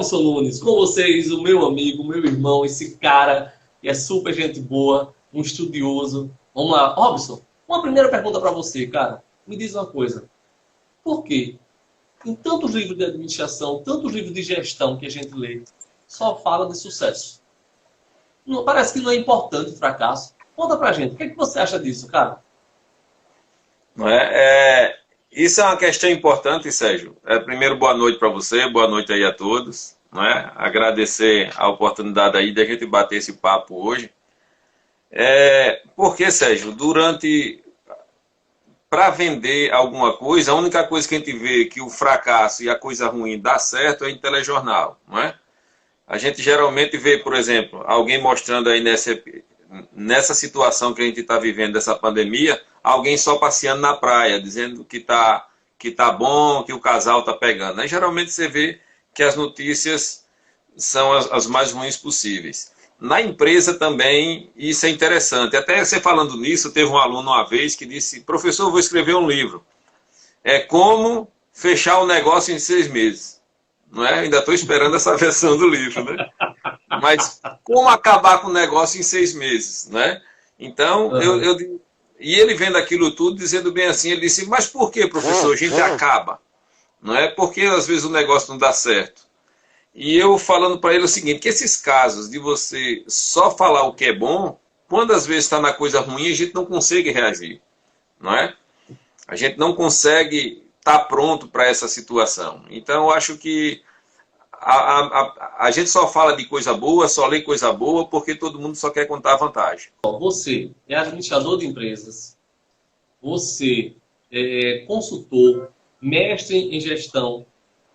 Robson Nunes, com vocês, o meu amigo, o meu irmão, esse cara que é super gente boa, um estudioso. Vamos lá, Robson, uma primeira pergunta para você, cara. Me diz uma coisa. Por quê? Em tantos livros de administração, tantos livros de gestão que a gente lê, só fala de sucesso. Não, parece que não é importante o fracasso. Conta pra gente, o que é que você acha disso, cara? Não é? Isso é uma questão importante, Sérgio. Primeiro, boa noite para você, boa noite aí a todos. Não é? Agradecer a oportunidade aí de a gente bater esse papo hoje. Porque, Sérgio, para vender alguma coisa, a única coisa que a gente vê que o fracasso e a coisa ruim dá certo é em telejornal, não é? A gente geralmente vê, por exemplo, alguém mostrando aí nessa situação que a gente está vivendo, dessa pandemia, alguém só passeando na praia, dizendo que tá bom, que o casal está pegando. Aí geralmente você vê que as notícias são as mais ruins possíveis. Na empresa também, isso é interessante. Até você falando nisso, teve um aluno uma vez que disse: professor, eu vou escrever um livro. É como fechar o negócio em 6 meses. Não é? Ainda estou esperando essa versão do livro, né? Mas como acabar com o negócio em 6 meses, né? Então, e ele vendo aquilo tudo, dizendo bem assim, ele disse: mas por que, professor, a gente acaba? Não é? Porque às vezes o negócio não dá certo. E eu falando para ele o seguinte, que esses casos de você só falar o que é bom, quando às vezes está na coisa ruim, a gente não consegue reagir, não é? A gente não consegue estar pronto para essa situação. Então, eu acho que a gente só fala de coisa boa, só lê coisa boa, porque todo mundo só quer contar a vantagem. Você é administrador de empresas, você é consultor, mestre em gestão,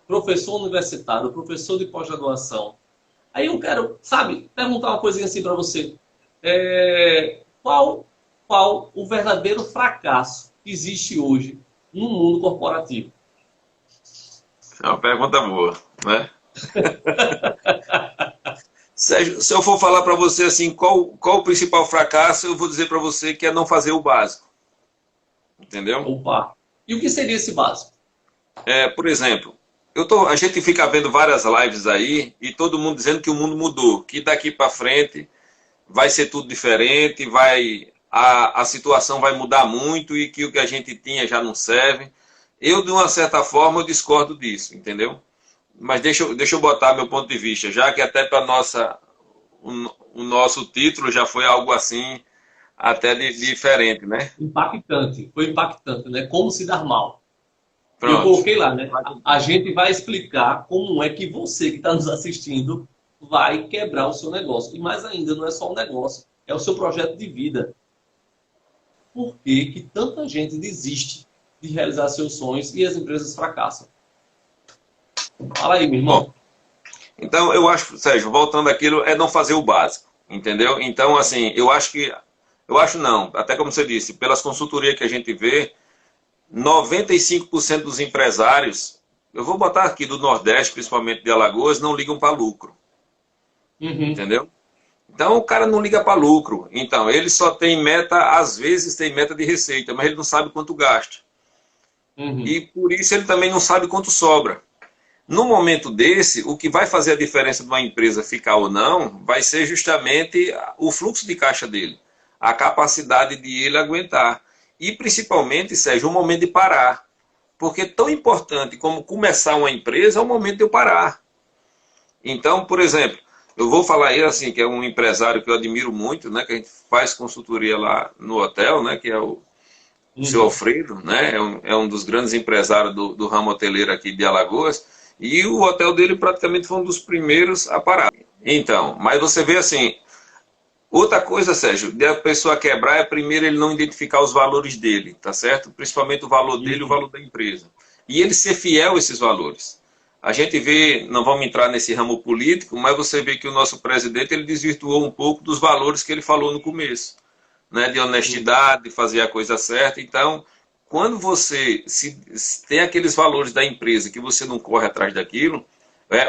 professor universitário, professor de pós-graduação. Aí eu quero, sabe, perguntar uma coisinha assim para você. Qual o verdadeiro fracasso que existe hoje no mundo corporativo? É uma pergunta boa, né? Sérgio, se eu for falar para você assim, qual o principal fracasso, eu vou dizer para você que é não fazer o básico. Entendeu? Opa! E o que seria esse básico? Por exemplo, a gente fica vendo várias lives aí e todo mundo dizendo que o mundo mudou, que daqui para frente vai ser tudo diferente, a situação vai mudar muito e que o que a gente tinha já não serve. Eu, de uma certa forma, eu discordo disso, entendeu? Mas deixa eu botar meu ponto de vista, já que até para o nosso título já foi algo assim, até diferente, né? Impactante, foi impactante, né? Como se dar mal. Pronto. Eu coloquei lá, né? A gente vai explicar como é que você que está nos assistindo vai quebrar o seu negócio. E mais ainda, não é só um negócio, é o seu projeto de vida. Por que tanta gente desiste de realizar seus sonhos e as empresas fracassam? Fala aí, meu irmão. Bom, então, eu acho, Sérgio, voltando àquilo, é não fazer o básico, entendeu? Então, assim, eu acho não, até como você disse, pelas consultorias que a gente vê, 95% dos empresários, eu vou botar aqui do Nordeste, principalmente de Alagoas, não ligam para lucro, entendeu? Então, o cara não liga para lucro, então, ele só tem meta, às vezes tem meta de receita, mas ele não sabe quanto gasta. E por isso ele também não sabe quanto sobra. No momento desse, o que vai fazer a diferença de uma empresa ficar ou não, vai ser justamente o fluxo de caixa dele, a capacidade de ele aguentar. E principalmente, Sérgio, o momento de parar. Porque tão importante como começar uma empresa é o momento de eu parar. Então, por exemplo, eu vou falar aí assim, que é um empresário que eu admiro muito, né, que a gente faz consultoria lá no hotel, né, que é o seu Alfredo, né, é um dos grandes empresários do ramo hoteleiro aqui de Alagoas. E o hotel dele praticamente foi um dos primeiros a parar. Então, mas você vê assim, outra coisa, Sérgio, de a pessoa quebrar é primeiro ele não identificar os valores dele, tá certo? Principalmente o valor dele e o valor da empresa. E ele ser fiel a esses valores. A gente vê, não vamos entrar nesse ramo político, mas você vê que o nosso presidente ele desvirtuou um pouco dos valores que ele falou no começo, né? De honestidade, de fazer a coisa certa. Então, quando você se tem aqueles valores da empresa que você não corre atrás daquilo,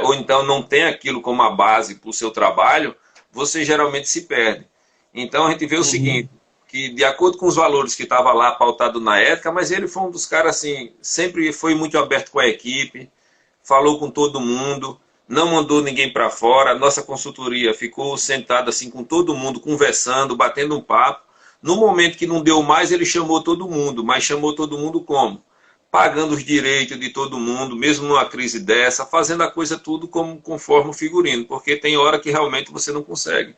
ou então não tem aquilo como a base para o seu trabalho, você geralmente se perde. Então a gente vê o seguinte, que de acordo com os valores que estava lá pautado na ética, mas ele foi um dos caras assim, sempre foi muito aberto com a equipe, falou com todo mundo, não mandou ninguém para fora, a nossa consultoria ficou sentada assim com todo mundo, conversando, batendo um papo. No momento que não deu mais, ele chamou todo mundo, mas chamou todo mundo como? Pagando os direitos de todo mundo, mesmo numa crise dessa, fazendo a coisa tudo como, conforme o figurino, porque tem hora que realmente você não consegue.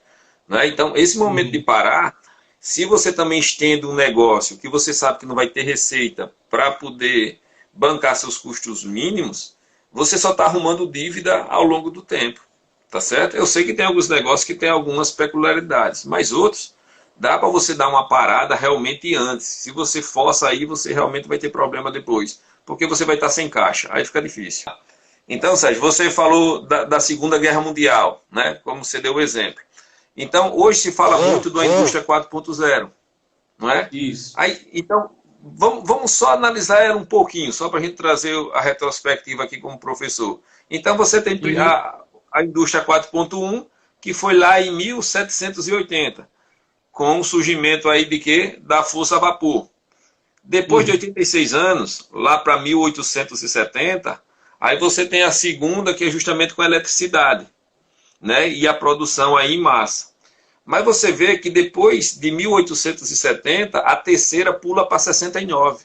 Né? Então, esse momento de parar, se você também estende um negócio que você sabe que não vai ter receita para poder bancar seus custos mínimos, você só está arrumando dívida ao longo do tempo. Tá certo? Eu sei que tem alguns negócios que tem algumas peculiaridades, mas outros dá para você dar uma parada realmente antes. Se você força aí, você realmente vai ter problema depois, porque você vai estar sem caixa, aí fica difícil. Então, Sérgio, você falou da Segunda Guerra Mundial, né? Como você deu o exemplo. Então, hoje se fala muito da indústria 4.0, não é? Isso. Aí, então, vamos só analisar ela um pouquinho, só para a gente trazer a retrospectiva aqui como professor. Então, você tem a indústria 4.1, que foi lá em 1780, com o surgimento aí de quê? Da força a vapor. Depois de 86 anos, lá para 1870, aí você tem a segunda, que é justamente com a eletricidade, né? E a produção aí em massa. Mas você vê que depois de 1870, a terceira pula para 69.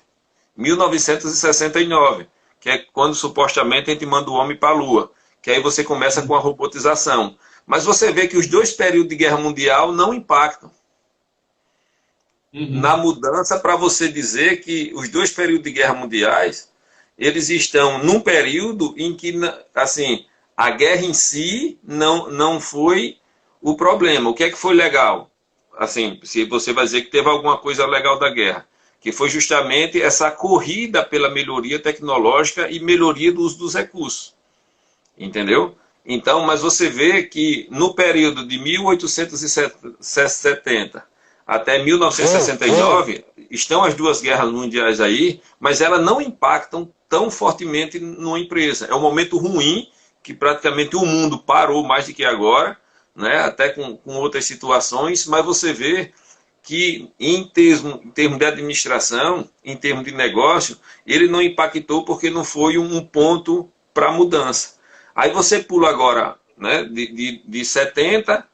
1969, que é quando supostamente a gente manda o homem para a Lua. Que aí você começa com a robotização. Mas você vê que os dois períodos de guerra mundial não impactam. Na mudança, para você dizer que os dois períodos de guerra mundiais, eles estão num período em que, assim, a guerra em si não foi o problema. O que é que foi legal? Assim, se você vai dizer que teve alguma coisa legal da guerra, que foi justamente essa corrida pela melhoria tecnológica e melhoria do uso dos recursos. Entendeu? Então, mas você vê que no período de 1870 até 1969, estão as duas guerras mundiais aí, mas elas não impactam tão fortemente numa empresa. É um momento ruim, que praticamente o mundo parou mais do que agora, né? Até com outras situações, mas você vê que em termos de administração, em termos de negócio, ele não impactou porque não foi um ponto para mudança. Aí você pula agora, né, de 70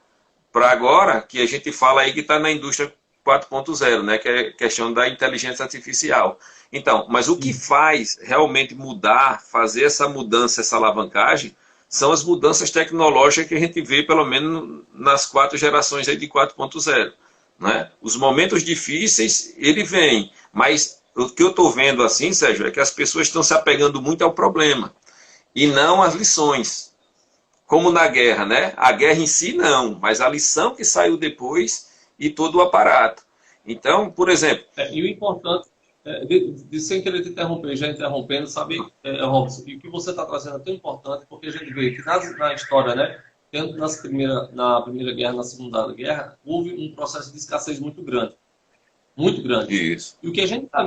para agora, que a gente fala aí que está na indústria 4.0, né, que é questão da inteligência artificial. Então, mas o que faz realmente mudar, fazer essa mudança, essa alavancagem, são as mudanças tecnológicas que a gente vê, pelo menos nas 4 gerações aí de 4.0. Né? Os momentos difíceis, ele vem, mas o que eu estou vendo assim, Sérgio, é que as pessoas estão se apegando muito ao problema e não às lições. Como na guerra, né? A guerra em si não, mas a lição que saiu depois e todo o aparato. Então, por exemplo... E o importante, sem querer te interromper, já interrompendo, sabe, Robson, e o que você está trazendo é tão importante, porque a gente vê que na história, né, tanto na Primeira Guerra, na Segunda Guerra, houve um processo de escassez muito grande. Muito grande. Isso. E o que a gente está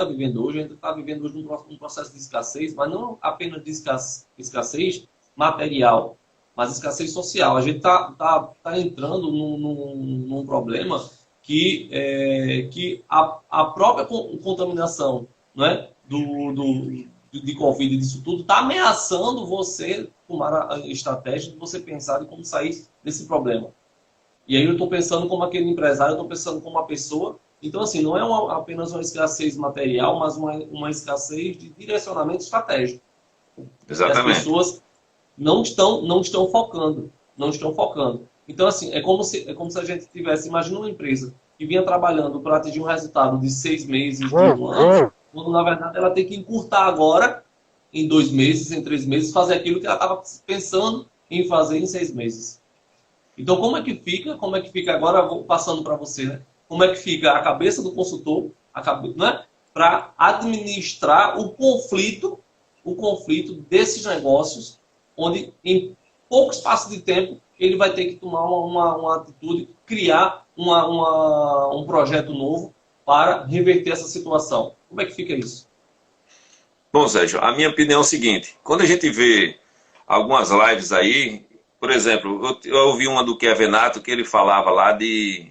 vivendo hoje, a gente está vivendo hoje um processo de escassez, mas não apenas de escassez material, mas escassez social. A gente está entrando num problema que a própria contaminação, né, de Covid e disso tudo está ameaçando você tomar a estratégia de você pensar em como sair desse problema. E aí eu estou pensando como aquele empresário, eu estou pensando como uma pessoa. Então, assim, não é apenas uma escassez material, mas uma escassez de direcionamento estratégico. Exatamente. As pessoas não estão focando. Não estão focando. Então, assim, é como se a gente tivesse, imagina uma empresa que vinha trabalhando para atingir um resultado de 6 meses, de um ano, quando, na verdade, ela tem que encurtar agora, em 2 meses, em 3 meses, fazer aquilo que ela estava pensando em fazer em 6 meses. Então, como é que fica agora, passando para você, né? Como é que fica a cabeça do consultor, né? Para administrar o conflito desses negócios, onde em pouco espaço de tempo ele vai ter que tomar uma atitude, criar um projeto novo para reverter essa situação. Como é que fica isso? Bom, Sérgio, a minha opinião é o seguinte. Quando a gente vê algumas lives aí, por exemplo, eu ouvi uma do Kevin Nato que ele falava lá de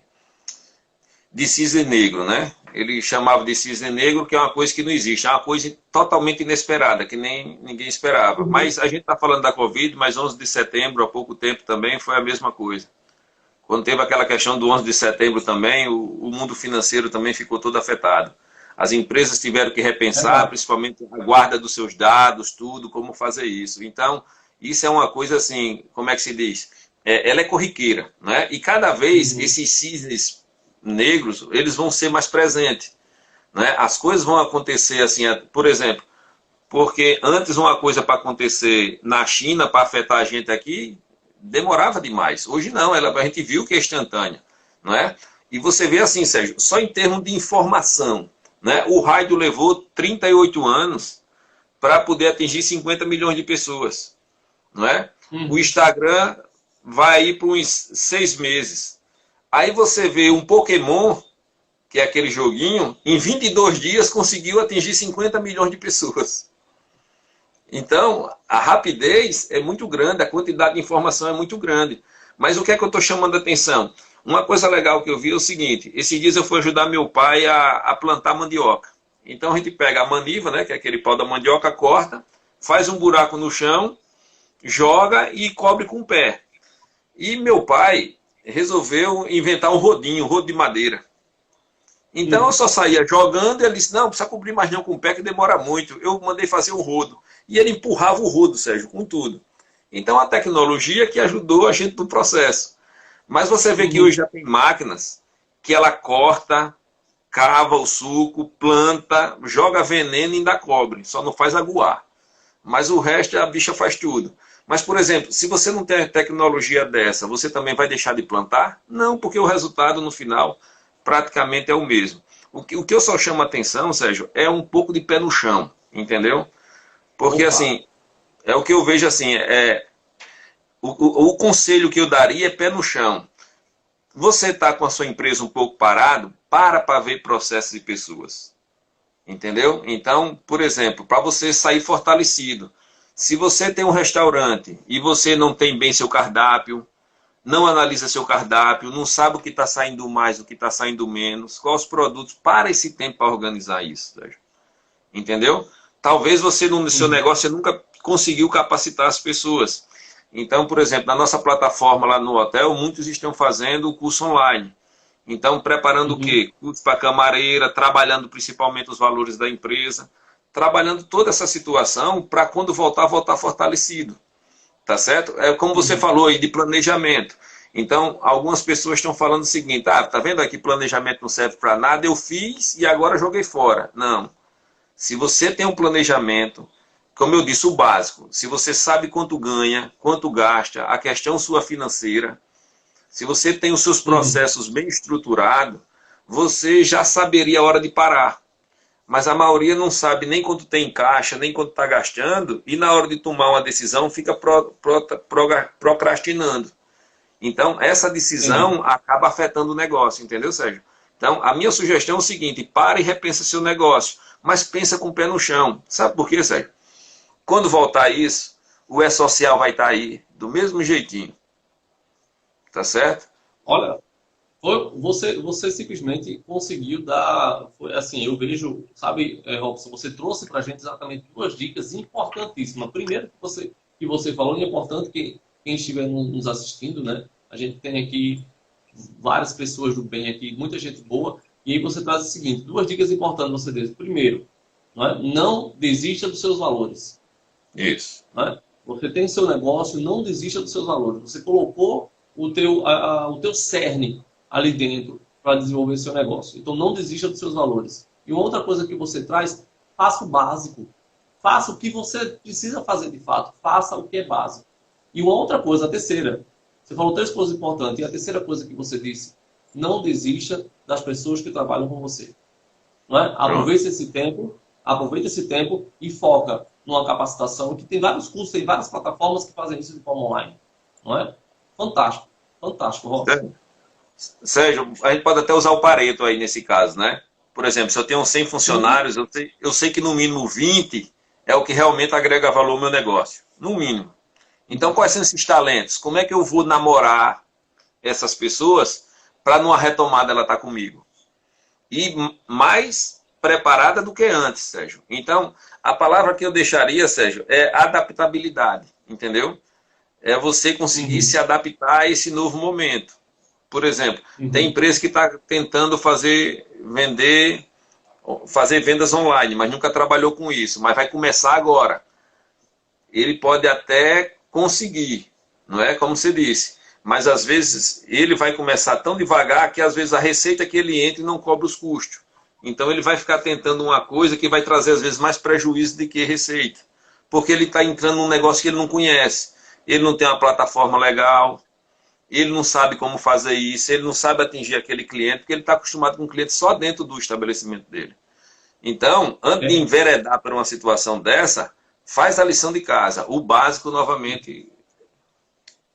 de cisne negro, né? Ele chamava de cisne negro, que é uma coisa que não existe, é uma coisa totalmente inesperada, que nem ninguém esperava. Mas a gente está falando da Covid, mas 11 de setembro, há pouco tempo também, foi a mesma coisa. Quando teve aquela questão do 11 de setembro também, o mundo financeiro também ficou todo afetado. As empresas tiveram que repensar, principalmente a guarda dos seus dados, tudo, como fazer isso. Então, isso é uma coisa assim, como é que se diz? Ela é corriqueira, né? E cada vez esses cisnes negros, eles vão ser mais presentes, né? As coisas vão acontecer assim, por exemplo, porque antes uma coisa para acontecer na China, para afetar a gente aqui, demorava demais. Hoje não, a gente viu que é instantânea, não é? E você vê assim, Sérgio, só em termos de informação, né? O rádio levou 38 anos para poder atingir 50 milhões de pessoas, não é? O Instagram vai ir para uns 6 meses. Aí você vê um Pokémon, que é aquele joguinho, em 22 dias conseguiu atingir 50 milhões de pessoas. Então, a rapidez é muito grande, a quantidade de informação é muito grande. Mas o que é que eu estou chamando a atenção? Uma coisa legal que eu vi é o seguinte, esses dias eu fui ajudar meu pai a plantar mandioca. Então a gente pega a maniva, né, que é aquele pau da mandioca, corta, faz um buraco no chão, joga e cobre com o pé. E meu pai resolveu inventar um rodinho, um rodo de madeira. Então eu só saía jogando e ele disse, não precisa cobrir mais não com o pé que demora muito. Eu mandei fazer um rodo. E ele empurrava o rodo, Sérgio, com tudo. Então a tecnologia que ajudou a gente no processo. Mas você vê que hoje já tem máquinas que ela corta, cava o suco, planta, joga veneno e ainda cobre. Só não faz aguar. Mas o resto a bicha faz tudo. Mas, por exemplo, se você não tem tecnologia dessa, você também vai deixar de plantar? Não, porque o resultado no final praticamente é o mesmo. O que eu só chamo a atenção, Sérgio, é um pouco de pé no chão, entendeu? Porque, assim, é o que eu vejo assim, o conselho que eu daria é pé no chão. Você está com a sua empresa um pouco parado, para ver processos de pessoas. Entendeu? Então, por exemplo, para você sair fortalecido, se você tem um restaurante e você não tem bem seu cardápio, não analisa seu cardápio, não sabe o que está saindo mais, o que está saindo menos, quais os produtos, para esse tempo para organizar isso. Sérgio. Entendeu? Talvez você no seu negócio você nunca conseguiu capacitar as pessoas. Então, por exemplo, na nossa plataforma lá no hotel, muitos estão fazendo o curso online. Então, preparando o quê? Curso para camareira, trabalhando principalmente os valores da empresa, trabalhando toda essa situação para quando voltar fortalecido. Tá certo? É como você falou aí de planejamento. Então, algumas pessoas estão falando o seguinte, tá vendo aqui planejamento não serve para nada, eu fiz e agora joguei fora. Não. Se você tem um planejamento, como eu disse, o básico, se você sabe quanto ganha, quanto gasta, a questão sua financeira, se você tem os seus processos bem estruturados, você já saberia a hora de parar. Mas a maioria não sabe nem quanto tem em caixa, nem quanto está gastando, e na hora de tomar uma decisão fica procrastinando. Então, essa decisão acaba afetando o negócio, entendeu, Sérgio? Então, a minha sugestão é o seguinte, para e repensa seu negócio, mas pensa com o pé no chão. Sabe por quê, Sérgio? Quando voltar isso, o E-Social vai estar aí, do mesmo jeitinho. Tá certo? Olha, você simplesmente conseguiu dar, assim, eu vejo, sabe, Robson, você trouxe para a gente exatamente 2 dicas importantíssimas. Primeiro, que você falou, e é importante que quem estiver nos assistindo, né, a gente tem aqui várias pessoas do bem aqui, muita gente boa, e aí você traz o seguinte, 2 dicas importantes você deu. Primeiro, não desista dos seus valores. Isso. Você tem seu negócio, não desista dos seus valores. Você colocou o teu cerne ali dentro para desenvolver seu negócio. Então, não desista dos seus valores. E uma outra coisa que você traz, faça o básico. Faça o que você precisa fazer de fato. Faça o que é básico. E uma outra coisa, a terceira. Você falou 3 coisas importantes. E a terceira coisa que você disse, não desista das pessoas que trabalham com você. Aproveite esse tempo e foca numa capacitação, que tem vários cursos, tem várias plataformas que fazem isso de forma online. Não é? Fantástico. Fantástico, Robson. Sérgio, a gente pode até usar o Pareto aí nesse caso, né? Por exemplo, se eu tenho 100 funcionários, eu sei que no mínimo 20 é o que realmente agrega valor ao meu negócio. No mínimo. Então, quais são esses talentos? Como é que eu vou namorar essas pessoas para numa retomada ela estar comigo? e mais preparada do que antes, Sérgio. Então, a palavra que eu deixaria, Sérgio, é adaptabilidade, entendeu? É você conseguir se adaptar a esse novo momento. Por exemplo, tem empresa que está tentando fazer vendas online, mas nunca trabalhou com isso, mas vai começar agora. Ele pode até conseguir, não é como você disse, mas às vezes ele vai começar tão devagar que às vezes a receita que ele entra não cobre os custos. Então ele vai ficar tentando uma coisa que vai trazer às vezes mais prejuízo do que receita, porque ele está entrando num negócio que ele não conhece, ele não tem uma plataforma legal, ele não sabe como fazer isso, ele não sabe atingir aquele cliente, porque ele está acostumado com o cliente só dentro do estabelecimento dele. Então, antes de enveredar para uma situação dessa, faz a lição de casa, o básico novamente.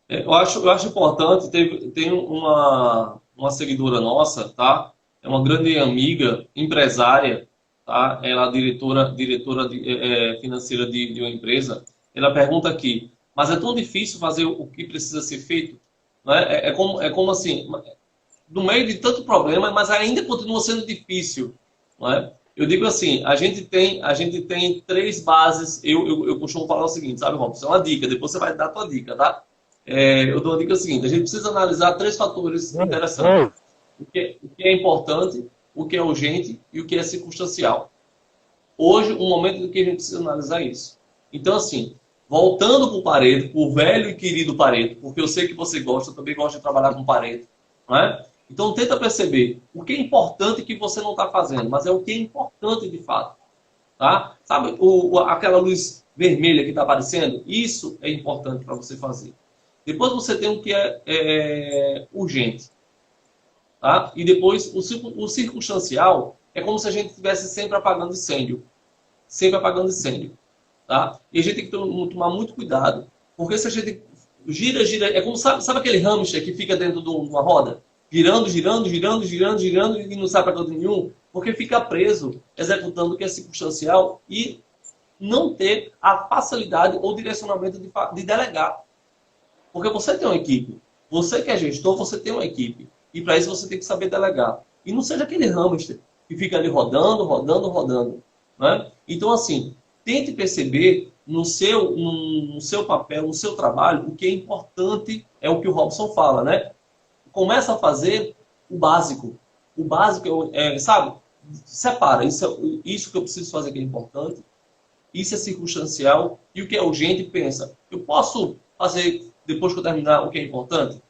Eu acho importante, tem uma seguidora nossa, tá? É uma grande amiga, empresária, tá? Ela é diretora financeira de uma empresa. Ela pergunta aqui, mas é tão difícil fazer o que precisa ser feito? Né? É como assim, no meio de tanto problema, mas ainda continua sendo difícil. Não é? Eu digo assim, a gente tem três bases. Eu costumo falar o seguinte, sabe, Robson? É uma dica, depois você vai dar a tua dica, tá? Eu dou a dica seguinte, a gente precisa analisar três fatores interessantes. O que é importante, o que é urgente e o que é circunstancial. Hoje, o momento em que a gente precisa analisar isso. Então, assim, voltando para o Pareto, para o velho e querido Pareto, porque eu sei que você gosta, eu também gosto de trabalhar com Pareto, não é? Então, tenta perceber o que é importante que você não está fazendo, mas é o que é importante de fato. Tá? Sabe aquela luz vermelha que está aparecendo? Isso é importante para você fazer. Depois você tem o que é urgente. Tá? E depois o circunstancial é como se a gente estivesse sempre apagando incêndio. Sempre apagando incêndio. Tá? E a gente tem que tomar muito cuidado, porque se a gente gira, é como, sabe aquele hamster que fica dentro de uma roda? Girando e não sai para canto nenhum, porque fica preso, executando o que é circunstancial e não ter a facilidade ou direcionamento de delegar. Porque você tem uma equipe, você que é gestor, você tem uma equipe. E para isso você tem que saber delegar. E não seja aquele hamster que fica ali rodando. Né? Então, assim, tente perceber no seu papel, no seu trabalho, o que é importante é o que o Robson fala, né? Começa a fazer o básico. O básico sabe? Separa. Isso que eu preciso fazer que é importante. Isso é circunstancial. E o que é urgente, pensa. Eu posso fazer, depois que eu terminar, o que é importante?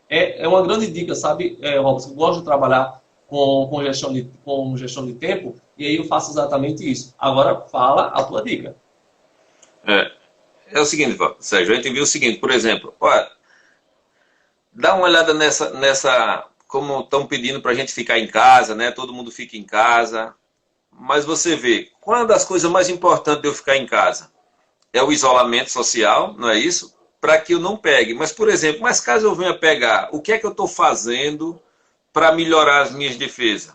É uma grande dica, sabe, Robson? Eu gosto de trabalhar com gestão de tempo. E aí eu faço exatamente isso. Agora, fala a tua dica. É o seguinte, Sérgio. A gente viu o seguinte, por exemplo. Olha, dá uma olhada nessa como estão pedindo para a gente ficar em casa, né? Todo mundo fica em casa. Mas você vê, uma das coisas mais importantes de eu ficar em casa é o isolamento social, não é isso? Para que eu não pegue. Mas, por exemplo, caso eu venha pegar, o que é que eu estou fazendo para melhorar as minhas defesas?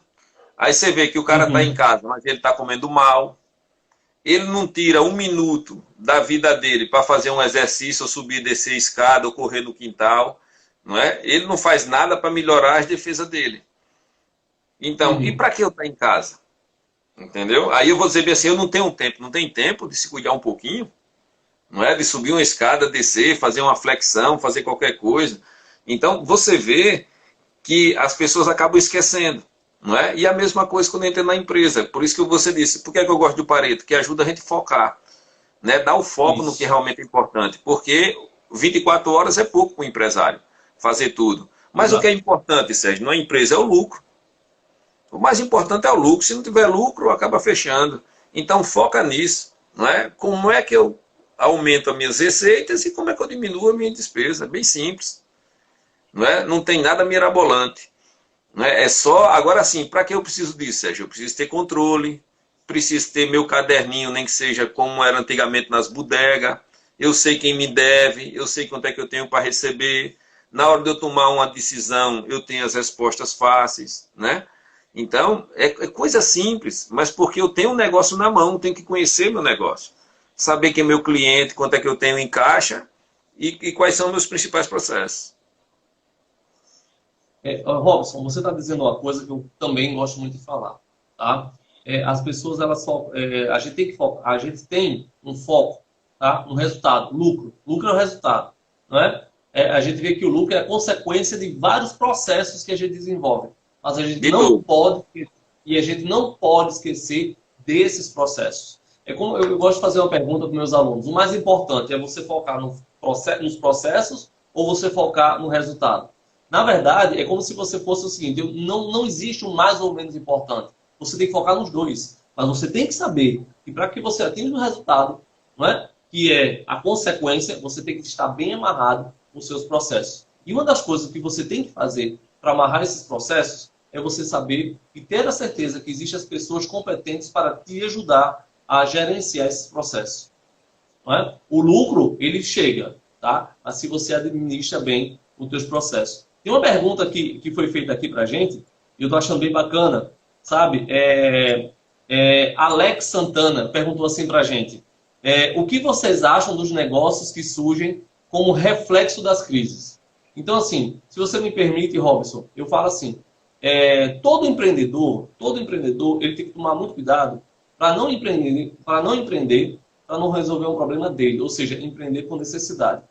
Aí você vê que o cara está em casa, mas ele está comendo mal. Ele não tira um minuto da vida dele para fazer um exercício, ou subir e descer a escada, ou correr no quintal. Não é? Ele não faz nada para melhorar as defesas dele. Então, e para que eu estar em casa? Entendeu? Aí eu vou dizer assim, eu não tenho tempo. Não tem tempo de se cuidar um pouquinho? Não é? De subir uma escada, descer, fazer uma flexão, fazer qualquer coisa. Então, você vê que as pessoas acabam esquecendo. Não é? E a mesma coisa quando entra na empresa. Por isso que você disse, por que eu gosto do Pareto? Que ajuda a gente a focar. Né? Dar o foco no que realmente é importante. Porque 24 horas é pouco para o empresário fazer tudo. Mas o que é importante, Sérgio, não é a empresa, é o lucro. O mais importante é o lucro. Se não tiver lucro, acaba fechando. Então, foca nisso. Não é? Como é que eu aumento as minhas receitas e como é que eu diminuo a minha despesa? Bem simples. Não é? Não tem nada mirabolante. Não é? É só... Agora sim, para que eu preciso disso, Sérgio? Eu preciso ter controle, preciso ter meu caderninho, nem que seja como era antigamente nas bodegas. Eu sei quem me deve, eu sei quanto é que eu tenho para receber. Na hora de eu tomar uma decisão, eu tenho as respostas fáceis, né? Então, é coisa simples, mas porque eu tenho um negócio na mão, tenho que conhecer meu negócio. Saber quem é meu cliente, quanto é que eu tenho em caixa e quais são meus principais processos. Robson, você está dizendo uma coisa que eu também gosto muito de falar, tá? As pessoas, elas só, a gente tem que focar, a gente tem um foco, tá? No resultado, lucro. Lucro é o resultado, não é? A gente vê que o lucro é a consequência de vários processos que a gente desenvolve, mas a gente De não novo. pode, e a gente não pode esquecer desses processos. É como eu gosto de fazer uma pergunta para meus alunos: o mais importante é você focar nos processos ou você focar no resultado? Na verdade, é como se você fosse o seguinte: não existe um mais ou menos importante. Você tem que focar nos dois. Mas você tem que saber que para que você atinja o resultado, não é? Que é a consequência, você tem que estar bem amarrado nos seus processos. E uma das coisas que você tem que fazer para amarrar esses processos é você saber e ter a certeza que existem as pessoas competentes para te ajudar a gerenciar esses processos. Não é? O lucro, ele chega, tá? Mas se você administra bem os seus processos. Tem uma pergunta que foi feita aqui para a gente, e eu estou achando bem bacana, sabe? Alex Santana perguntou assim para a gente: o que vocês acham dos negócios que surgem como reflexo das crises? Então, assim, se você me permite, Robson, eu falo assim: todo empreendedor, ele tem que tomar muito cuidado para não empreender, para não resolver um problema dele, ou seja, empreender por necessidade.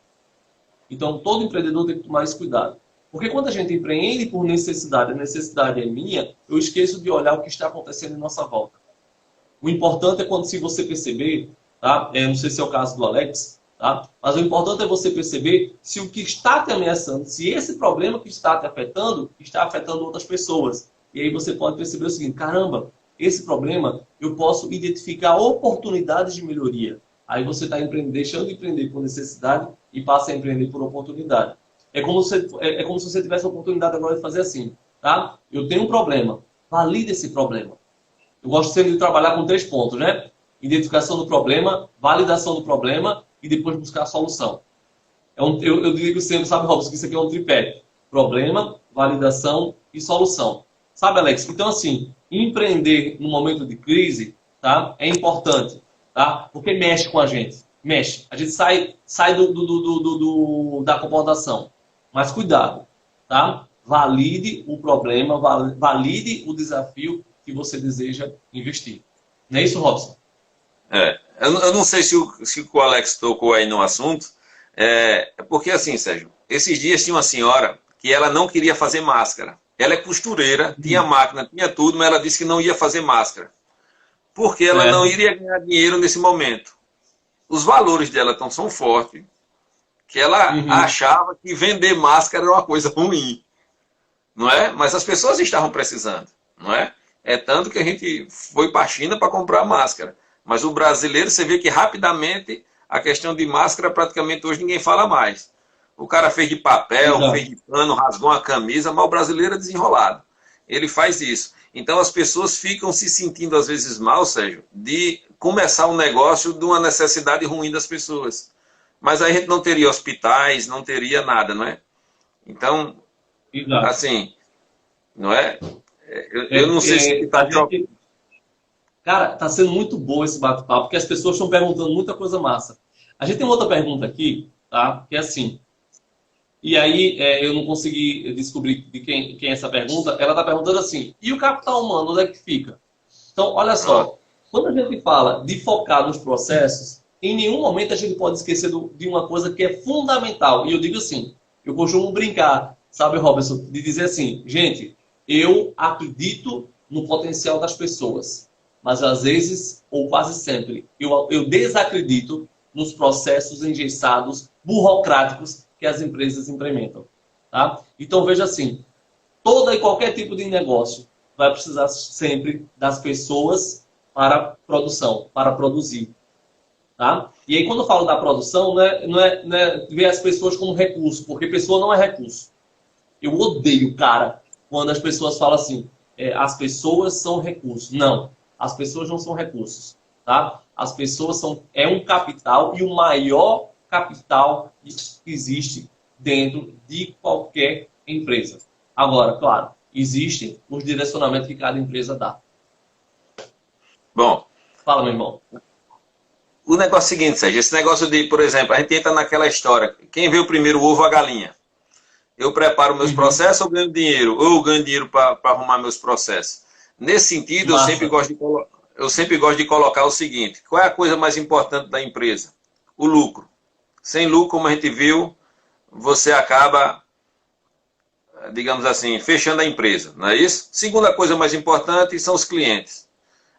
Então, todo empreendedor tem que tomar esse cuidado. Porque quando a gente empreende por necessidade, a necessidade é minha, eu esqueço de olhar o que está acontecendo em nossa volta. O importante é quando, se você perceber, tá? Não sei se é o caso do Alex, tá? Mas o importante é você perceber se o que está te ameaçando, se esse problema que está te afetando, está afetando outras pessoas. E aí você pode perceber o seguinte: caramba, esse problema, eu posso identificar oportunidades de melhoria. Aí você está deixando de empreender por necessidade e passa a empreender por oportunidade. É como se você tivesse a oportunidade agora de fazer assim, tá? Eu tenho um problema, valide esse problema. Eu gosto sempre de trabalhar com 3 pontos, né? Identificação do problema, validação do problema e depois buscar a solução. Eu digo sempre, sabe, Robson, que isso aqui é um tripé: problema, validação e solução. Sabe, Alex? Então, assim, empreender no momento de crise, tá? É importante, tá? Porque mexe com a gente. Mexe. A gente sai da acomodação. Mas cuidado, tá? Valide o problema, valide o desafio que você deseja investir. Não é isso, Robson? Eu não sei se o Alex tocou aí no assunto, porque assim, Sérgio, esses dias tinha uma senhora que ela não queria fazer máscara. Ela é costureira, tinha máquina, tinha tudo, mas ela disse que não ia fazer máscara. Porque ela não iria ganhar dinheiro nesse momento. Os valores dela são fortes, que ela achava que vender máscara era uma coisa ruim. Não é? Mas as pessoas estavam precisando. Não é? É tanto que a gente foi para a China para comprar máscara. Mas o brasileiro, você vê que rapidamente a questão de máscara, praticamente hoje ninguém fala mais. O cara fez de papel, fez de pano, rasgou uma camisa, mas o brasileiro é desenrolado. Ele faz isso. Então as pessoas ficam se sentindo às vezes mal, Sérgio, de começar um negócio de uma necessidade ruim das pessoas. Mas aí a gente não teria hospitais, não teria nada, não é? Então, assim, não é? Eu não sei se está de... Cara, está sendo muito bom esse bate-papo, porque as pessoas estão perguntando muita coisa massa. A gente tem uma outra pergunta aqui, tá? Que é assim. E aí eu não consegui descobrir de quem é essa pergunta. Ela está perguntando assim: e o capital humano, onde é que fica? Então, olha só. Quando a gente fala de focar nos processos, em nenhum momento a gente pode esquecer de uma coisa que é fundamental. E eu digo assim, eu costumo brincar, sabe, Robson, de dizer assim: gente, eu acredito no potencial das pessoas, mas às vezes, ou quase sempre, eu desacredito nos processos engessados, burocráticos que as empresas implementam. Tá? Então, veja assim, todo e qualquer tipo de negócio vai precisar sempre das pessoas para produção, para produzir. Tá? E aí, quando eu falo da produção, não é ver as pessoas como recurso, porque pessoa não é recurso. Eu odeio, cara, quando as pessoas falam assim: as pessoas são recursos. Não, as pessoas não são recursos. Tá? As pessoas é um capital, e o maior capital que existe dentro de qualquer empresa. Agora, claro, existem os direcionamentos que cada empresa dá. Bom, fala, meu irmão. O negócio é o seguinte, Sérgio, esse negócio de, por exemplo, a gente entra naquela história: quem veio primeiro, o ovo ou a galinha? Eu preparo meus processos ou ganho dinheiro? Ou eu ganho dinheiro para arrumar meus processos? Nesse sentido, eu sempre gosto de colocar o seguinte: qual é a coisa mais importante da empresa? O lucro. Sem lucro, como a gente viu, você acaba, digamos assim, fechando a empresa, não é isso? Segunda coisa mais importante são os clientes.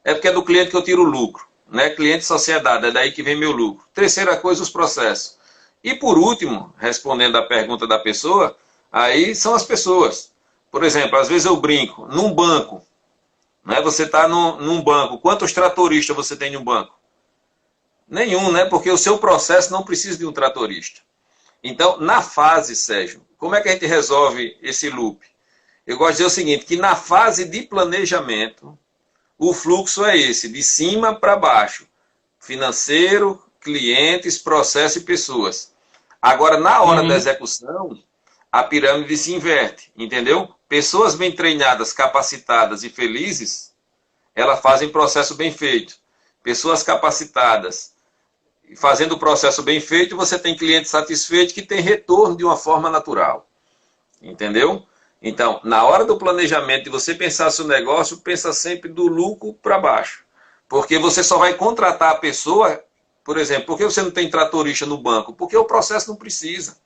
É porque é do cliente que eu tiro o lucro, né? Cliente e sociedade, é daí que vem meu lucro. Terceira coisa, os processos. E por último, respondendo à pergunta da pessoa, aí são as pessoas. Por exemplo, às vezes eu brinco, num banco, né? Você está num banco, quantos tratoristas você tem no banco? Nenhum, né? Porque o seu processo não precisa de um tratorista. Então, na fase, Sérgio, como é que a gente resolve esse loop? Eu gosto de dizer o seguinte, que na fase de planejamento, o fluxo é esse, de cima para baixo. Financeiro, clientes, processo e pessoas. Agora, na hora da execução, a pirâmide se inverte, entendeu? Pessoas bem treinadas, capacitadas e felizes, elas fazem processo bem feito. Pessoas capacitadas, fazendo o processo bem feito, você tem cliente satisfeito que tem retorno de uma forma natural. Entendeu? Então, na hora do planejamento de você pensar seu negócio, pensa sempre do lucro para baixo. Porque você só vai contratar a pessoa, por exemplo, por que você não tem tratorista no banco? Porque o processo não precisa.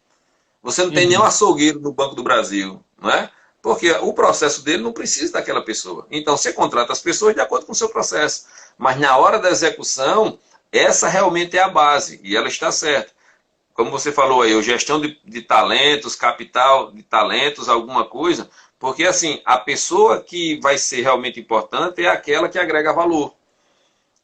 Você não tem nenhum açougueiro no Banco do Brasil, não é? Porque o processo dele não precisa daquela pessoa. Então, você contrata as pessoas de acordo com o seu processo. Mas na hora da execução, essa realmente é a base, e ela está certa. Como você falou aí, gestão de talentos, capital de talentos, alguma coisa, porque assim, a pessoa que vai ser realmente importante é aquela que agrega valor.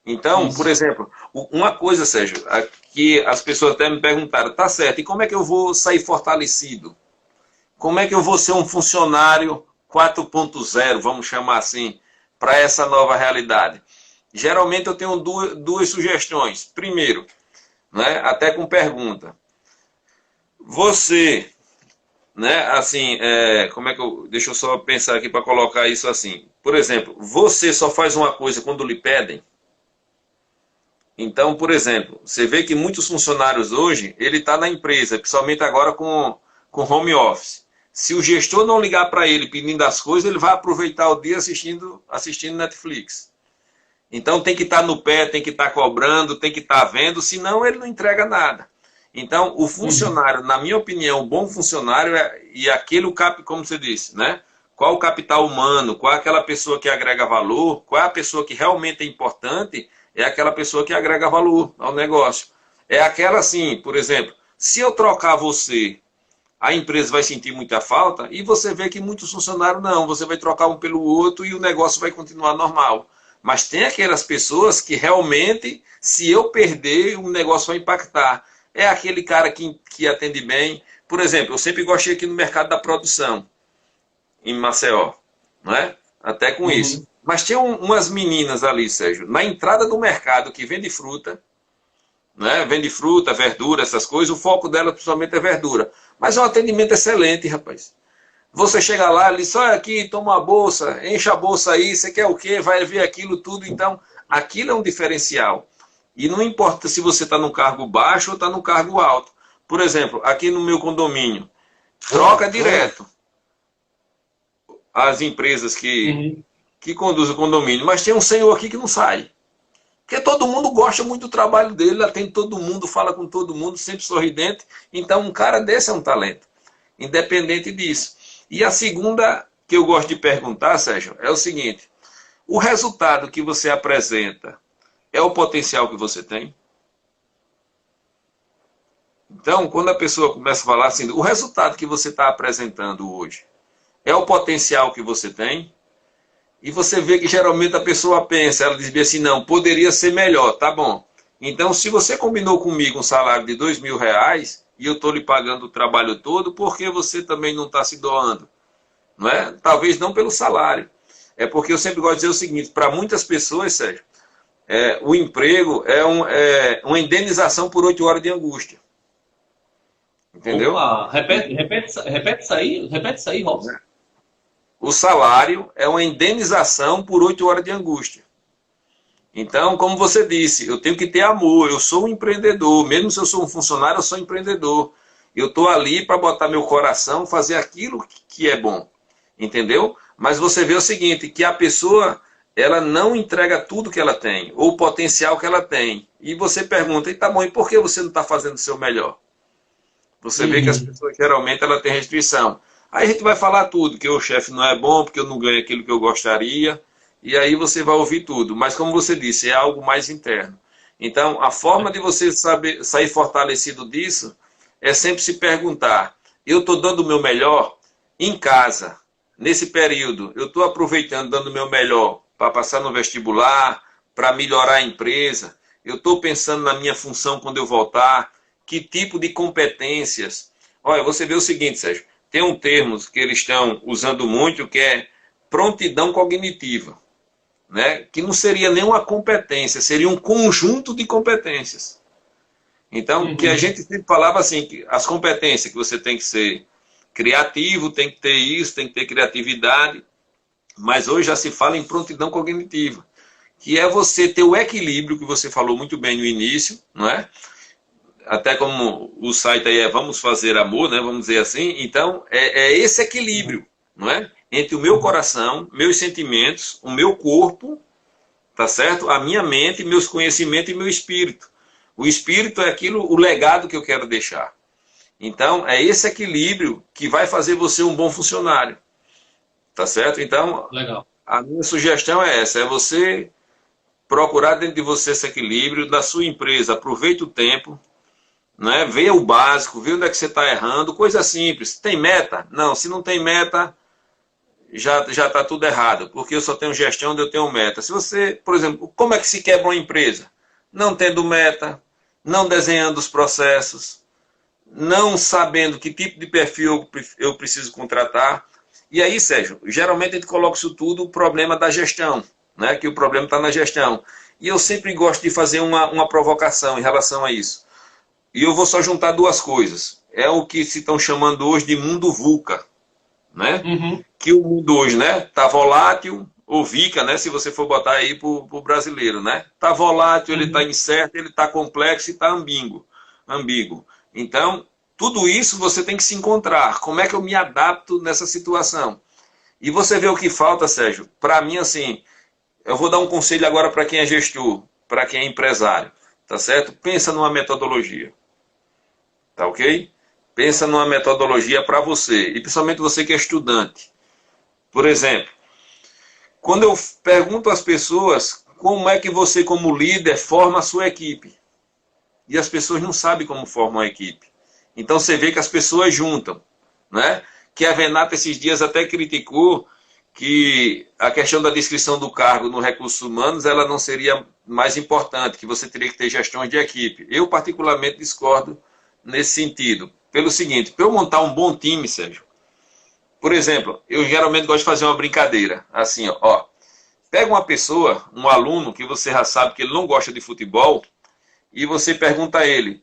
Então, por exemplo, uma coisa, Sérgio, que as pessoas até me perguntaram, tá certo, e como é que eu vou sair fortalecido? Como é que eu vou ser um funcionário 4.0, vamos chamar assim, para essa nova realidade? Geralmente eu tenho duas sugestões. Primeiro, né, até com pergunta. Você, né, assim, como é que deixa eu só pensar aqui para colocar isso assim. Por exemplo, você só faz uma coisa quando lhe pedem? Então, por exemplo, você vê que muitos funcionários hoje, ele está na empresa, principalmente agora com home office. Se o gestor não ligar para ele pedindo as coisas, ele vai aproveitar o dia assistindo Netflix. Então tem que estar no pé, tem que estar cobrando, tem que estar vendo, senão ele não entrega nada. Então o funcionário, na minha opinião, o bom funcionário e aquele, como você disse, né? Qual o capital humano, qual é aquela pessoa que agrega valor, qual é a pessoa que realmente é importante, é aquela pessoa que agrega valor ao negócio. É aquela assim, por exemplo, se eu trocar você, a empresa vai sentir muita falta e você vê que muitos funcionários não, você vai trocar um pelo outro e o negócio vai continuar normal. Mas tem aquelas pessoas que realmente, se eu perder, o negócio vai impactar. É aquele cara que atende bem. Por exemplo, eu sempre gostei aqui no mercado da produção, em Maceió, não é? Até com isso. Mas tinha umas meninas ali, Sérgio, na entrada do mercado que vende fruta, né? Vende fruta, verdura, essas coisas. O foco dela principalmente é verdura. Mas é um atendimento excelente, rapaz. Você chega lá, ele diz, olha aqui, toma uma bolsa, enche a bolsa aí, você quer o quê? Vai ver aquilo tudo. Então, aquilo é um diferencial. E não importa se você está no cargo baixo ou está no cargo alto. Por exemplo, aqui no meu condomínio, troca direto as empresas que conduzem o condomínio. Mas tem um senhor aqui que não sai. Porque todo mundo gosta muito do trabalho dele, atende todo mundo, fala com todo mundo, sempre sorridente. Então, um cara desse é um talento, independente disso. E a segunda que eu gosto de perguntar, Sérgio, é o seguinte: o resultado que você apresenta é o potencial que você tem? Então, quando a pessoa começa a falar assim, o resultado que você está apresentando hoje é o potencial que você tem? E você vê que geralmente a pessoa pensa, ela diz assim, não, poderia ser melhor, tá bom. Então, se você combinou comigo um salário de R$2.000 e eu estou lhe pagando o trabalho todo, por que você também não está se doando? Não é? Talvez não pelo salário. É porque eu sempre gosto de dizer o seguinte, para muitas pessoas, Sérgio, o emprego é uma indenização por 8 horas de angústia. Entendeu? Opa, repete isso aí, Robson. O salário é uma indenização por 8 horas de angústia. Então, como você disse, eu tenho que ter amor, eu sou um empreendedor, mesmo se eu sou um funcionário, eu sou empreendedor. Eu estou ali para botar meu coração, fazer aquilo que é bom. Entendeu? Mas você vê o seguinte, que a pessoa, ela não entrega tudo que ela tem, ou o potencial que ela tem. E você pergunta, e tá bom, e por que você não está fazendo o seu melhor? Você vê que as pessoas, geralmente, ela tem restrição. Aí a gente vai falar tudo, que o chefe não é bom, porque eu não ganho aquilo que eu gostaria, e aí você vai ouvir tudo. Mas como você disse, é algo mais interno. Então, a forma de você sair fortalecido disso é sempre se perguntar, eu estou dando o meu melhor em casa, nesse período, eu estou aproveitando, dando o meu melhor para passar no vestibular, para melhorar a empresa, eu estou pensando na minha função quando eu voltar, que tipo de competências. Olha, você vê o seguinte, Sérgio, tem um termo que eles estão usando muito, que é prontidão cognitiva, né? Que não seria nenhuma competência, seria um conjunto de competências. Então, que a gente sempre falava assim, que as competências que você tem que ser criativo, tem que ter isso, tem que ter criatividade, mas hoje já se fala em prontidão cognitiva, que é você ter o equilíbrio, que você falou muito bem no início, não é? Até como o site aí é Vamos Fazer Amor, né? Vamos dizer assim. Então, é esse equilíbrio, não é? Entre o meu coração, meus sentimentos, o meu corpo, tá certo? A minha mente, meus conhecimentos e meu espírito. O espírito é aquilo, o legado que eu quero deixar. Então, é esse equilíbrio que vai fazer você um bom funcionário. Tá certo? Então, legal. A minha sugestão é essa, é você procurar dentro de você esse equilíbrio da sua empresa. Aproveite o tempo, né? Veja o básico, veja onde é que você está errando, coisa simples. Tem meta? Não, se não tem meta, já está tudo errado, porque eu só tenho gestão onde eu tenho meta. Se você, por exemplo, como é que se quebra uma empresa? Não tendo meta, não desenhando os processos, não sabendo que tipo de perfil eu preciso contratar. E aí, Sérgio, geralmente a gente coloca isso tudo o problema da gestão, né? Que o problema está na gestão. E eu sempre gosto de fazer uma provocação em relação a isso. E eu vou só juntar duas coisas. É o que se estão chamando hoje de mundo VUCA, né? Que o mundo hoje, né, tá volátil, ou VICA, né, se você for botar aí pro brasileiro, né? Tá volátil, ele tá incerto, ele tá complexo e tá ambíguo. Então, tudo isso você tem que se encontrar. Como é que eu me adapto nessa situação? E você vê o que falta, Sérgio. Para mim, assim, eu vou dar um conselho agora para quem é gestor, para quem é empresário, tá certo? Pensa numa metodologia, tá ok? Pensa numa metodologia para você, e principalmente você que é estudante. Por exemplo, quando eu pergunto às pessoas como é que você, como líder, forma a sua equipe, e as pessoas não sabem como formam a equipe. Então você vê que as pessoas juntam, né? Que a Venata esses dias até criticou que a questão da descrição do cargo no recursos humanos ela não seria mais importante, que você teria que ter gestões de equipe. Eu particularmente discordo nesse sentido. Pelo seguinte, para eu montar um bom time, Sérgio, por exemplo, eu geralmente gosto de fazer uma brincadeira, assim, ó, pega uma pessoa, um aluno que você já sabe que ele não gosta de futebol, e você pergunta a ele,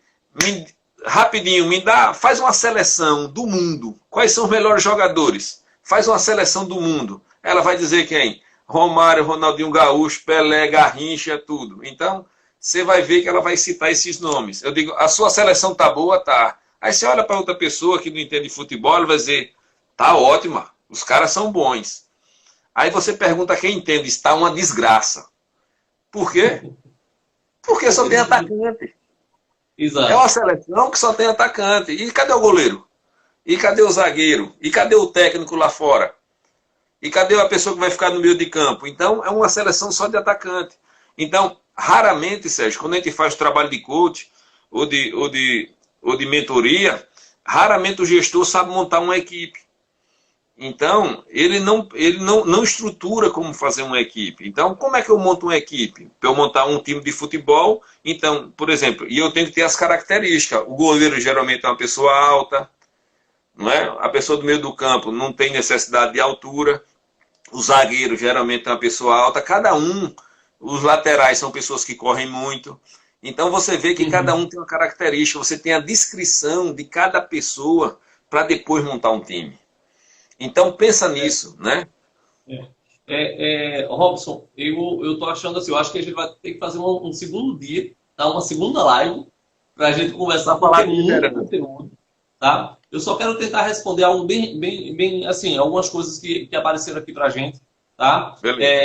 rapidinho, faz uma seleção do mundo. Quais são os melhores jogadores? Faz uma seleção do mundo. Ela vai dizer quem? Romário, Ronaldinho Gaúcho, Pelé, Garrincha, tudo. Então, você vai ver que ela vai citar esses nomes. Eu digo, a sua seleção tá boa? Tá. Aí você olha para outra pessoa que não entende de futebol, ela vai dizer, tá ótima, os caras são bons. Aí você pergunta quem entende, está uma desgraça. Por quê? Porque só tem atacante. Exato. É uma seleção que só tem atacante. E cadê o goleiro? E cadê o zagueiro? E cadê o técnico lá fora? E cadê a pessoa que vai ficar no meio de campo? Então, é uma seleção só de atacante. Então, raramente, Sérgio, quando a gente faz trabalho de coach ou de mentoria, raramente o gestor sabe montar uma equipe. Então, ele não estrutura como fazer uma equipe. Então, como é que eu monto uma equipe? Para eu montar um time de futebol, então, por exemplo, e eu tenho que ter as características. O goleiro geralmente é uma pessoa alta, não é? A pessoa do meio do campo não tem necessidade de altura. O zagueiro geralmente é uma pessoa alta. Cada um, os laterais são pessoas que correm muito. Então, você vê que cada um tem uma característica. Você tem a descrição de cada pessoa para depois montar um time. Então, pensa nisso, né? Robson, eu tô achando assim, eu acho que a gente vai ter que fazer um segundo dia, tá? Uma segunda live, para a gente conversar, porque é muito conteúdo. tá? Eu só quero tentar responder algo bem assim, algumas coisas que apareceram aqui para a gente, tá?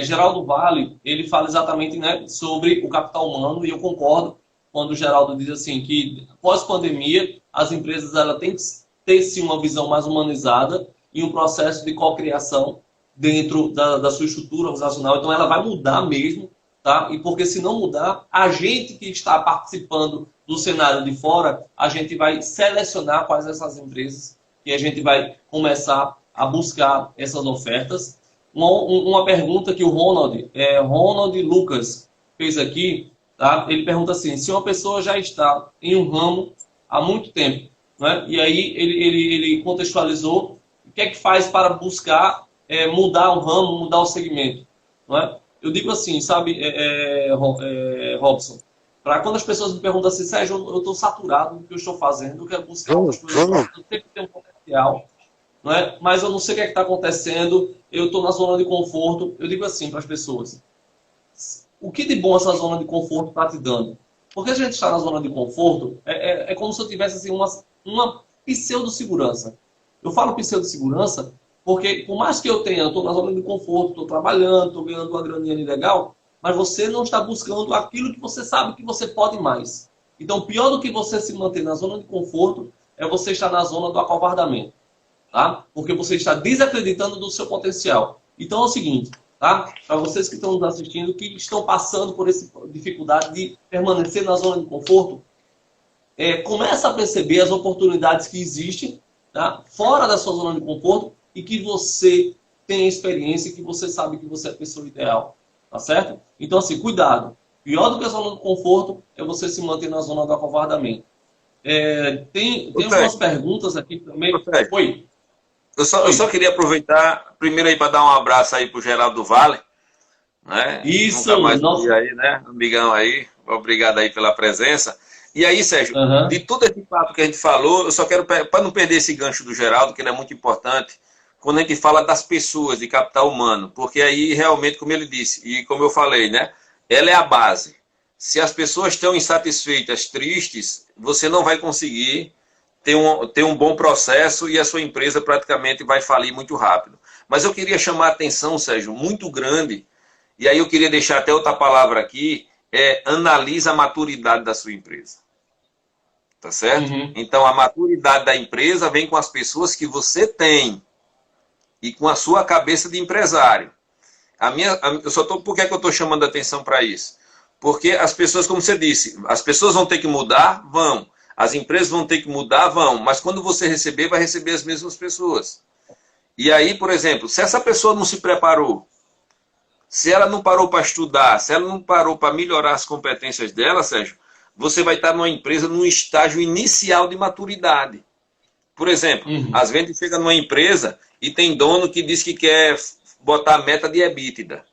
Geraldo Vale, ele fala exatamente, né, sobre o capital humano, e eu concordo quando o Geraldo diz assim, que pós-pandemia, as empresas elas têm que ter sim uma visão mais humanizada e um processo de cocriação dentro da sua estrutura organizacional. Então ela vai mudar mesmo, tá? E porque se não mudar, a gente que está participando do cenário de fora, a gente vai selecionar quais essas empresas e a gente vai começar a buscar essas ofertas. Uma pergunta que o Ronald Lucas fez aqui, tá? Ele pergunta assim, se uma pessoa já está em um ramo há muito tempo, né? E aí ele contextualizou o que é que faz para buscar mudar o ramo, mudar o segmento, não é? Eu digo assim, sabe, Robson, para quando as pessoas me perguntam assim, Sérgio, eu estou saturado do que eu estou fazendo, eu quero buscar outras coisas, eu tenho que ter um potencial, não é? Mas eu não sei o que está acontecendo, eu estou na zona de conforto. Eu digo assim para as pessoas, o que de bom essa zona de conforto está te dando? Porque a gente está na zona de conforto, é como se eu tivesse assim, uma pseudo-segurança. Eu falo pseudo-segurança porque, por mais que eu estou na zona de conforto, estou trabalhando, estou ganhando uma graninha ali legal, mas você não está buscando aquilo que você sabe que você pode mais. Então, pior do que você se manter na zona de conforto é você estar na zona do acovardamento, tá? Porque você está desacreditando do seu potencial. Então, é o seguinte, tá? Para vocês que estão nos assistindo, que estão passando por essa dificuldade de permanecer na zona de conforto, começa a perceber as oportunidades que existem, tá? Fora da sua zona de conforto, e que você tem experiência e que você sabe que você é a pessoa ideal. Tá certo? Então, assim, cuidado. Pior do que a zona do conforto é você se manter na zona do acovardamento. Tem algumas perguntas aqui também. Oi. Eu só queria aproveitar, primeiro aí, para dar um abraço aí pro Geraldo Vale. Né? Isso, nunca mais vi aí, né? Amigão aí. Obrigado aí pela presença. E aí, Sérgio, de todo esse papo que a gente falou, eu só quero, para não perder esse gancho do Geraldo, que ele é muito importante, quando a gente fala das pessoas, de capital humano, porque aí realmente, como ele disse, e como eu falei, né, ela é a base. Se as pessoas estão insatisfeitas, tristes, você não vai conseguir ter um bom processo e a sua empresa praticamente vai falir muito rápido. Mas eu queria chamar a atenção, Sérgio, muito grande, e aí eu queria deixar até outra palavra aqui, analisa a maturidade da sua empresa. Tá certo? Uhum. Então, a maturidade da empresa vem com as pessoas que você tem e com a sua cabeça de empresário. Por que eu estou chamando a atenção para isso? Porque as pessoas, como você disse, as pessoas vão ter que mudar? Vão. As empresas vão ter que mudar? Vão. Mas quando você receber, vai receber as mesmas pessoas. E aí, por exemplo, se essa pessoa não se preparou, se ela não parou para estudar, se ela não parou para melhorar as competências dela, Sérgio, você vai estar numa empresa num estágio inicial de maturidade. Por exemplo, às vezes chega numa empresa e tem dono que diz que quer botar a meta de EBITDA.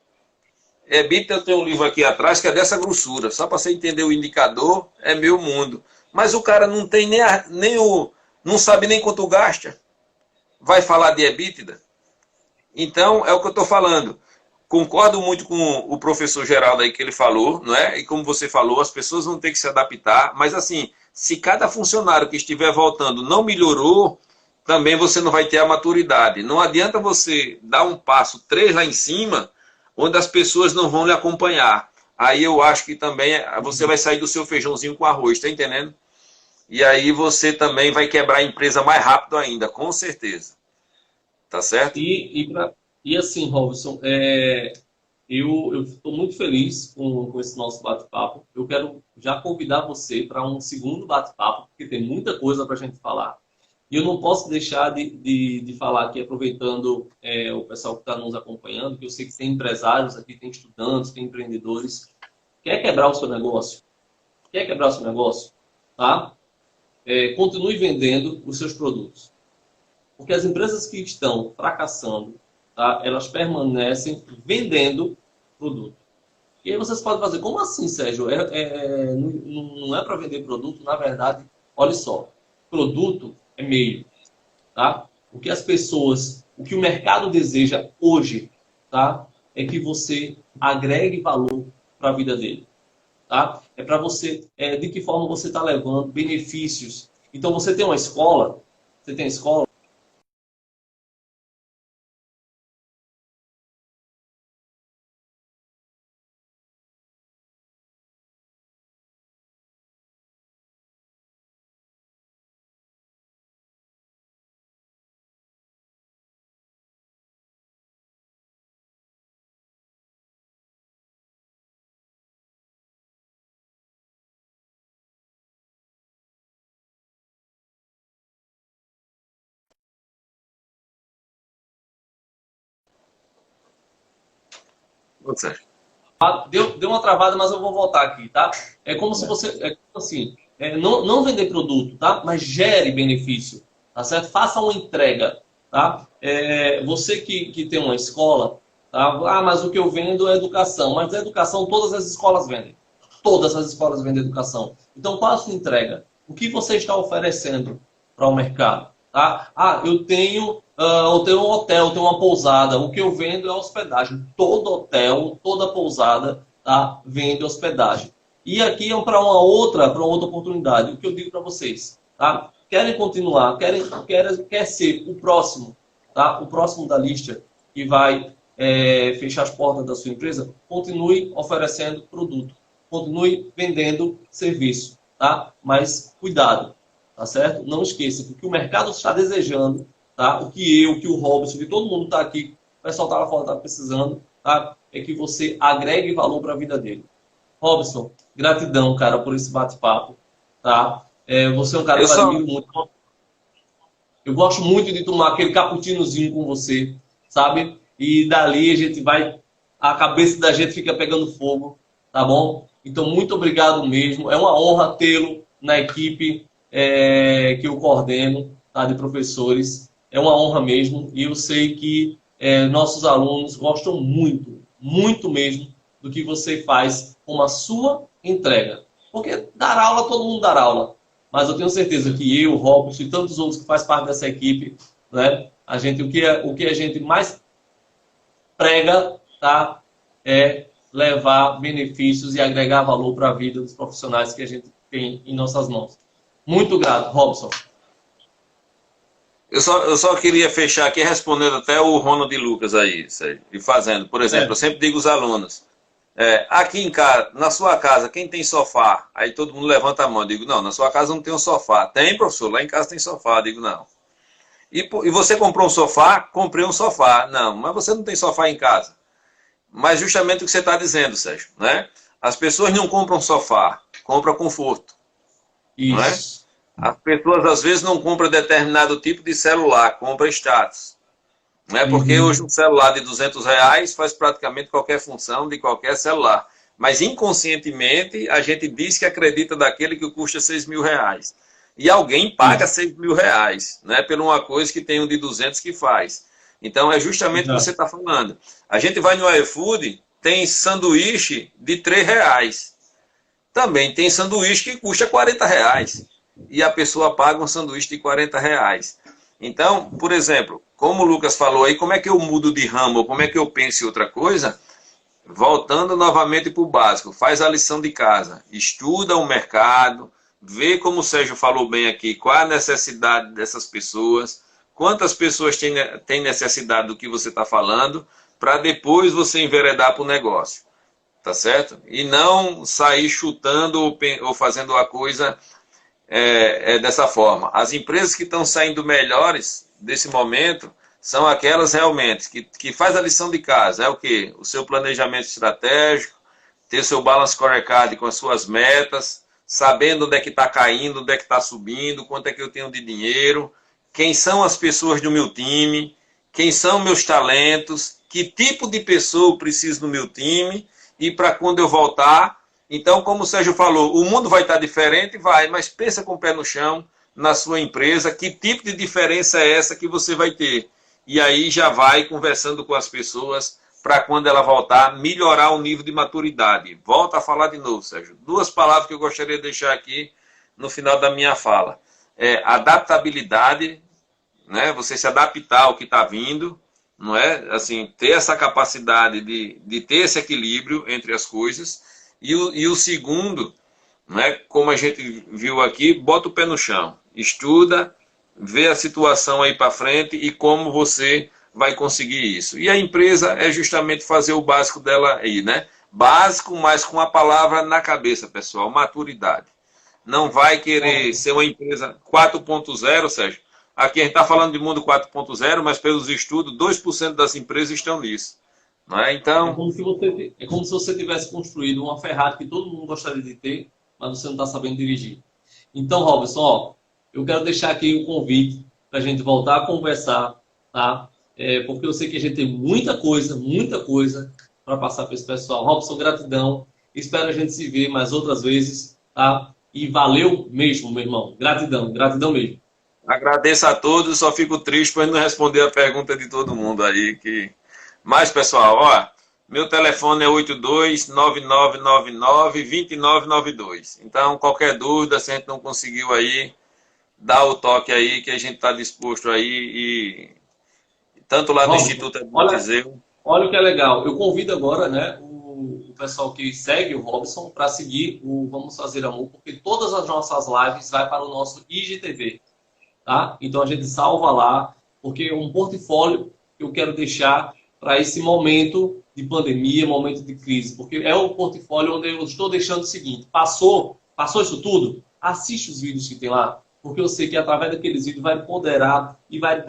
EBITDA, eu tenho um livro aqui atrás que é dessa grossura. Só para você entender o indicador, é meu mundo. Mas o cara não tem não sabe nem quanto gasta. Vai falar de EBITDA? Então, é o que eu estou falando. Concordo muito com o professor Geraldo aí que ele falou, não é? E como você falou, as pessoas vão ter que se adaptar. Mas assim, se cada funcionário que estiver voltando não melhorou, também você não vai ter a maturidade. Não adianta você dar um passo 3 lá em cima, onde as pessoas não vão lhe acompanhar. Aí eu acho que também você vai sair do seu feijãozinho com arroz, tá entendendo? E aí você também vai quebrar a empresa mais rápido ainda, com certeza. Tá certo? E assim, Robson, eu estou muito feliz com esse nosso bate-papo. Eu quero já convidar você para um segundo bate-papo, porque tem muita coisa para a gente falar. E eu não posso deixar de falar aqui, aproveitando o pessoal que está nos acompanhando, que eu sei que tem empresários aqui, tem estudantes, tem empreendedores. Quer quebrar o seu negócio? Quer quebrar o seu negócio? Tá? Continue vendendo os seus produtos. Porque as empresas que estão fracassando, tá? Elas permanecem vendendo produto. E aí vocês podem fazer, como assim, Sérgio? Não é para vender produto? Na verdade, olha só, produto é meio, tá? O que as pessoas, o que o mercado deseja hoje, tá? É que você agregue valor para a vida dele, tá? É para você, de que forma você está levando benefícios. Então você tem uma escola, Você tem escola? Você. Deu uma travada, mas eu vou voltar aqui, tá? É como se você, é como assim, não vender produto, tá? Mas gere benefício, tá certo? Faça uma entrega, tá? Você que tem uma escola, tá? Ah, mas o que eu vendo é educação. Mas a educação todas as escolas vendem. Todas as escolas vendem educação. Então, qual a sua entrega? O que você está oferecendo para o mercado? Tá? Ah, eu tenho um hotel, eu tenho uma pousada. O que eu vendo é hospedagem. Todo hotel, toda pousada, tá? Vende hospedagem. E aqui é para uma outra oportunidade. O que eu digo para vocês, tá? Querem continuar, quer ser o próximo, tá? O próximo da lista que vai fechar as portas da sua empresa, continue oferecendo produto, continue vendendo serviço, tá? Mas cuidado, tá certo? Não esqueça que o que o mercado está desejando, tá? O que o Robson, que todo mundo está aqui, o pessoal está lá fora, está precisando, tá? É que você agregue valor para a vida dele. Robson, gratidão, cara, por esse bate-papo, tá? Você é um cara Eu que eu só, admiro muito. Eu gosto muito de tomar aquele cappuccinozinho com você, sabe? E dali a gente vai, a cabeça da gente fica pegando fogo, tá bom? Então, muito obrigado mesmo. É uma honra tê-lo na equipe que eu coordeno, tá? De professores. É uma honra mesmo. E eu sei que nossos alunos gostam muito, muito mesmo do que você faz com a sua entrega. Porque dar aula, todo mundo dá aula. Mas eu tenho certeza que eu, Robson e tantos outros que fazem parte dessa equipe, né, o que a gente mais prega, tá, é levar benefícios e agregar valor para a vida dos profissionais que a gente tem em nossas mãos. Muito grato, Robson. eu só queria fechar aqui respondendo até o Ronald Lucas aí, Sérgio, e fazendo. Por exemplo, eu sempre digo aos alunos, aqui em casa, na sua casa, quem tem sofá? Aí todo mundo levanta a mão. Eu digo, não, na sua casa não tem um sofá. Tem, professor? Lá em casa tem sofá. Eu digo, não. E você comprou um sofá? Comprei um sofá. Não, mas você não tem sofá em casa. Mas justamente o que você está dizendo, Sérgio, né? As pessoas não compram sofá, compram conforto, não é? Isso. As pessoas às vezes não compram determinado tipo de celular, compram status. Não é porque hoje um celular de R$ 200 faz praticamente qualquer função de qualquer celular. Mas inconscientemente a gente diz que acredita daquele que custa R$ 6.000. E alguém paga R$ 6.000, né? Por uma coisa que tem um de 200 que faz. Então é justamente o que você está falando. A gente vai no iFood, tem sanduíche de R$ 3. Também tem sanduíche que custa R$ 40. E a pessoa paga um sanduíche de R$ 40. Então, por exemplo, como o Lucas falou aí, como é que eu mudo de ramo, ou como é que eu penso em outra coisa? Voltando novamente para o básico, faz a lição de casa, estuda o mercado, vê como o Sérgio falou bem aqui, qual é a necessidade dessas pessoas, quantas pessoas têm necessidade do que você está falando, para depois você enveredar para o negócio, tá certo? E não sair chutando ou fazendo a coisa dessa forma. As empresas que estão saindo melhores desse momento são aquelas realmente que faz a lição de casa. É o quê? O seu planejamento estratégico, ter o seu balance scorecard com as suas metas, sabendo onde é que está caindo, onde é que está subindo, quanto é que eu tenho de dinheiro, quem são as pessoas do meu time, quem são meus talentos, que tipo de pessoa eu preciso no meu time, e para quando eu voltar. Então, como o Sérgio falou, o mundo vai estar diferente, mas pensa com o pé no chão, na sua empresa, que tipo de diferença é essa que você vai ter. E aí já vai conversando com as pessoas para quando ela voltar, melhorar o nível de maturidade. Volta a falar de novo, Sérgio. 2 palavras que eu gostaria de deixar aqui no final da minha fala. Adaptabilidade, né? Você se adaptar ao que está vindo, não é? Assim, ter essa capacidade de ter esse equilíbrio entre as coisas. E o segundo, né, como a gente viu aqui, bota o pé no chão. Estuda, ver a situação aí para frente e como você vai conseguir isso. E a empresa é justamente fazer o básico dela aí, né? Básico, mas com a palavra na cabeça, pessoal, maturidade. Não vai querer ser uma empresa 4.0, Sérgio. Aqui a gente está falando de mundo 4.0, mas pelos estudos, 2% das empresas estão nisso. Não é? Então, é como se você tivesse construído uma Ferrari que todo mundo gostaria de ter, mas você não está sabendo dirigir. Então, Robson, ó, eu quero deixar aqui o convite para a gente voltar a conversar, tá? Porque eu sei que a gente tem muita coisa para passar para esse pessoal. Robson, gratidão. Espero a gente se ver mais outras vezes, tá? E valeu mesmo, meu irmão. Gratidão, gratidão mesmo. agradeço a todos, só fico triste por não responder a pergunta de todo mundo aí. Mas, pessoal, ó, meu telefone é 8299992992. Então, qualquer dúvida, se a gente não conseguiu aí, dá o toque aí que a gente está disposto aí e tanto lá do Robson, Instituto Edmund. Olha o que é legal. Eu convido agora, né, o pessoal que segue o Robson para seguir o Vamos Fazer Amor, porque todas as nossas lives vai para o nosso IGTV, tá? Então a gente salva lá, porque é um portfólio que eu quero deixar para esse momento de pandemia, momento de crise, porque é o portfólio onde eu estou deixando o seguinte: passou isso tudo? Assiste os vídeos que tem lá, porque eu sei que através daqueles vídeos vai empoderar e vai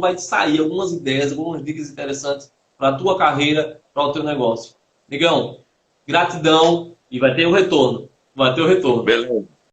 vai sair algumas ideias, algumas dicas interessantes para a tua carreira, para o teu negócio. Negão, gratidão e vai ter o retorno. Vai ter o retorno. Beleza.